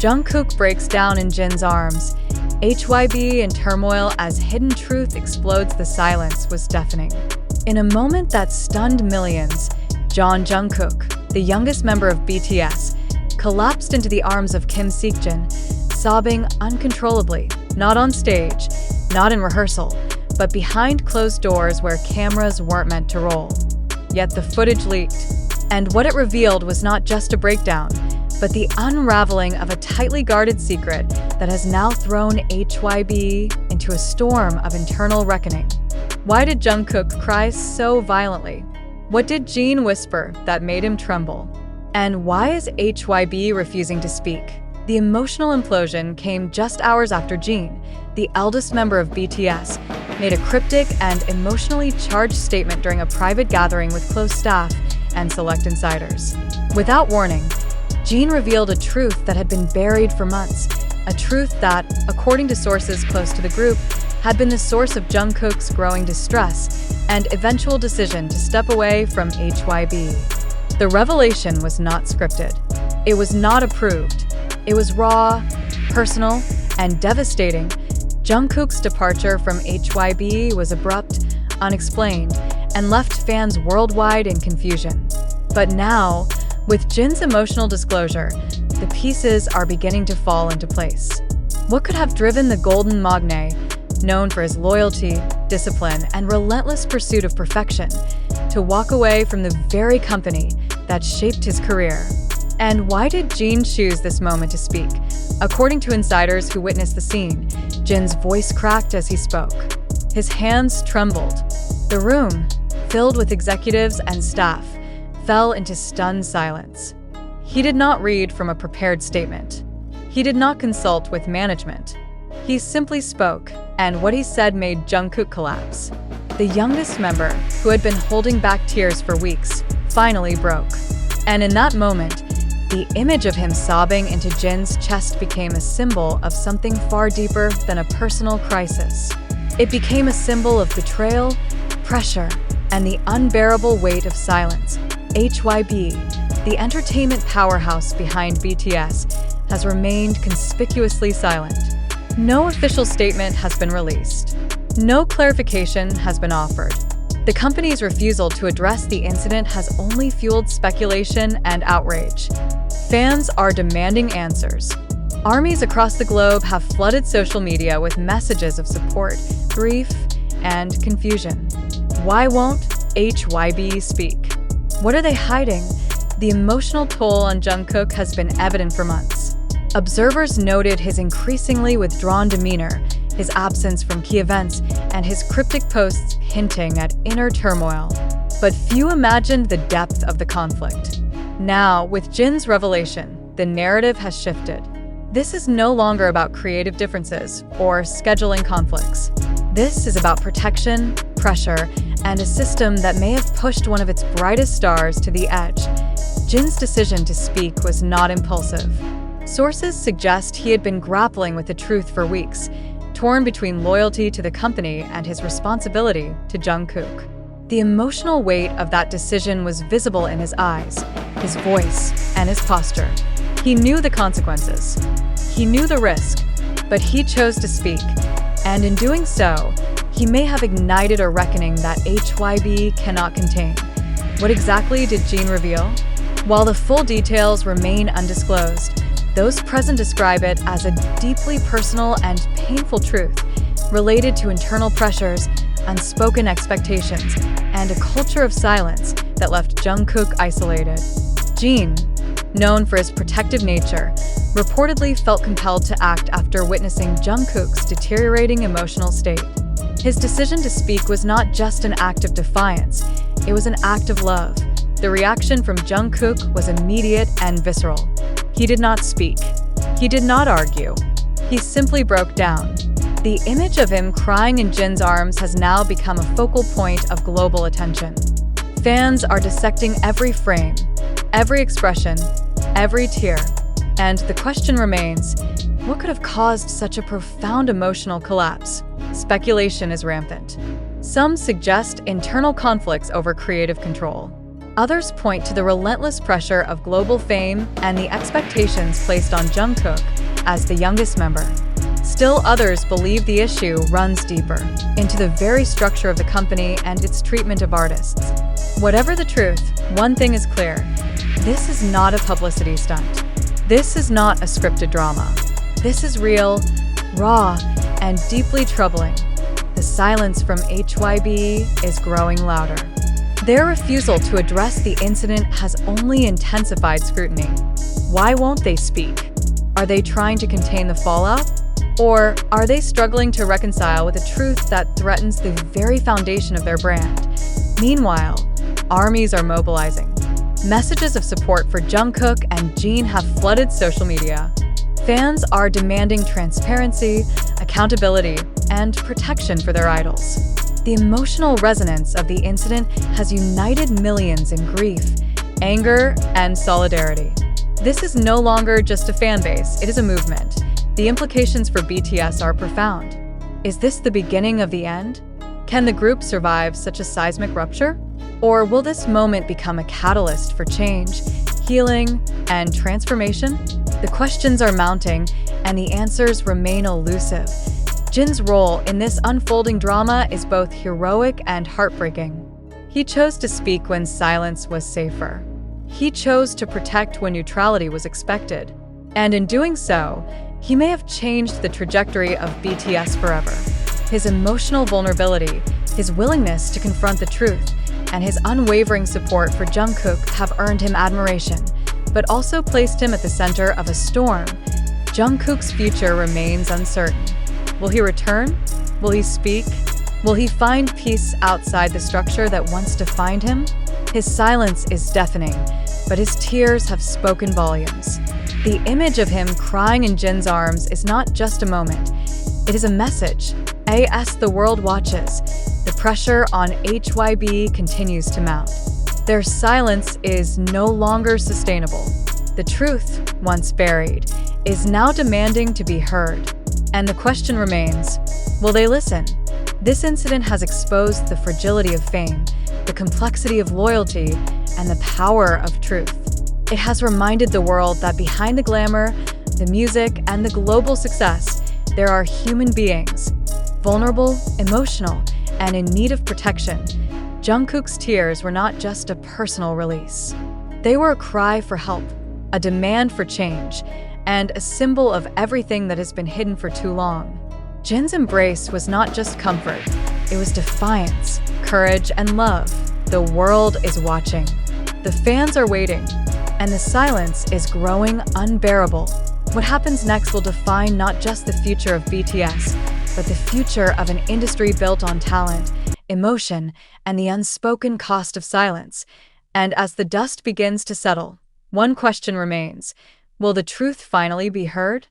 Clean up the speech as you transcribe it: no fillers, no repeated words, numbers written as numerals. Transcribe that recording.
Jungkook breaks down in Jin's arms. HYBE in turmoil as hidden truth explodes. The silence was deafening. In a moment that stunned millions, Jungkook, the youngest member of BTS, collapsed into the arms of Seokjin, sobbing uncontrollably, not on stage, not in rehearsal, but behind closed doors where cameras weren't meant to roll. Yet the footage leaked, and what it revealed was not just a breakdown, but the unraveling of a tightly guarded secret that has now thrown HYBE into a storm of internal reckoning. Why did Jungkook cry so violently? What did Jin whisper that made him tremble? And why is HYBE refusing to speak? The emotional implosion came just hours after Jin, the eldest member of BTS, made a cryptic and emotionally charged statement during a private gathering with close staff and select insiders. Without warning, Jin revealed a truth that had been buried for months, a truth that, according to sources close to the group, had been the source of Jungkook's growing distress and eventual decision to step away from HYBE. The revelation was not scripted. It was not approved. It was raw, personal, and devastating. Jungkook's departure from HYBE was abrupt, unexplained, and left fans worldwide in confusion. But now, with Jin's emotional disclosure, the pieces are beginning to fall into place. What could have driven the golden magne, known for his loyalty, discipline, and relentless pursuit of perfection, to walk away from the very company that shaped his career? And why did Jin choose this moment to speak? According to insiders who witnessed the scene, Jin's voice cracked as he spoke. His hands trembled. The room, filled with executives and staff, fell into stunned silence. He did not read from a prepared statement. He did not consult with management. He simply spoke, and what he said made Jungkook collapse. The youngest member, who had been holding back tears for weeks, finally broke. And in that moment, the image of him sobbing into Jin's chest became a symbol of something far deeper than a personal crisis. It became a symbol of betrayal, pressure, and the unbearable weight of silence. HYBE, the entertainment powerhouse behind BTS, has remained conspicuously silent. No official statement has been released. No clarification has been offered. The company's refusal to address the incident has only fueled speculation and outrage. Fans are demanding answers. Armies across the globe have flooded social media with messages of support, grief, and confusion. Why won't HYBE speak? What are they hiding? The emotional toll on Jungkook has been evident for months. Observers noted his increasingly withdrawn demeanor, his absence from key events, and his cryptic posts hinting at inner turmoil. But few imagined the depth of the conflict. Now, with Jin's revelation, the narrative has shifted. This is no longer about creative differences or scheduling conflicts. This is about protection, pressure, and a system that may have pushed one of its brightest stars to the edge. Jin's decision to speak was not impulsive. Sources suggest he had been grappling with the truth for weeks, torn between loyalty to the company and his responsibility to Jungkook. The emotional weight of that decision was visible in his eyes, his voice, and his posture. He knew the consequences. He knew the risk, but he chose to speak. And in doing so, he may have ignited a reckoning that HYBE cannot contain. What exactly did Jin reveal? While the full details remain undisclosed, those present describe it as a deeply personal and painful truth related to internal pressures, unspoken expectations, and a culture of silence that left Jungkook isolated. Jin, known for his protective nature, reportedly felt compelled to act after witnessing Jungkook's deteriorating emotional state. His decision to speak was not just an act of defiance, it was an act of love. The reaction from Jungkook was immediate and visceral. He did not speak. He did not argue. He simply broke down. The image of him crying in Jin's arms has now become a focal point of global attention. Fans are dissecting every frame, every expression, every tear. And the question remains, what could have caused such a profound emotional collapse? Speculation is rampant. Some suggest internal conflicts over creative control. Others point to the relentless pressure of global fame and the expectations placed on Jungkook as the youngest member. Still others believe the issue runs deeper, into the very structure of the company and its treatment of artists. Whatever the truth, one thing is clear. This is not a publicity stunt. This is not a scripted drama. This is real, raw, and deeply troubling. The silence from HYBE is growing louder. Their refusal to address the incident has only intensified scrutiny. Why won't they speak? Are they trying to contain the fallout? Or are they struggling to reconcile with a truth that threatens the very foundation of their brand? Meanwhile, armies are mobilizing. Messages of support for Jungkook and Jin have flooded social media. Fans are demanding transparency, accountability, and protection for their idols. The emotional resonance of the incident has united millions in grief, anger, and solidarity. This is no longer just a fan base, it is a movement. The implications for BTS are profound. Is this the beginning of the end? Can the group survive such a seismic rupture? Or will this moment become a catalyst for change, healing, and transformation? The questions are mounting, and the answers remain elusive. Jin's role in this unfolding drama is both heroic and heartbreaking. He chose to speak when silence was safer. He chose to protect when neutrality was expected. And in doing so, he may have changed the trajectory of BTS forever. His emotional vulnerability, his willingness to confront the truth, and his unwavering support for Jungkook have earned him admiration, but also placed him at the center of a storm. Jungkook's future remains uncertain. Will he return? Will he speak? Will he find peace outside the structure that once defined him? His silence is deafening, but his tears have spoken volumes. The image of him crying in Jin's arms is not just a moment. It is a message. As the world watches, the pressure on HYBE continues to mount. Their silence is no longer sustainable. The truth, once buried, is now demanding to be heard. And the question remains, will they listen? This incident has exposed the fragility of fame, the complexity of loyalty, and the power of truth. It has reminded the world that behind the glamour, the music, and the global success, there are human beings, vulnerable, emotional, and in need of protection. Jungkook's tears were not just a personal release. They were a cry for help, a demand for change, and a symbol of everything that has been hidden for too long. Jin's embrace was not just comfort, it was defiance, courage, and love. The world is watching. The fans are waiting, and the silence is growing unbearable. What happens next will define not just the future of BTS, but the future of an industry built on talent, emotion, and the unspoken cost of silence. And as the dust begins to settle, one question remains. Will the truth finally be heard?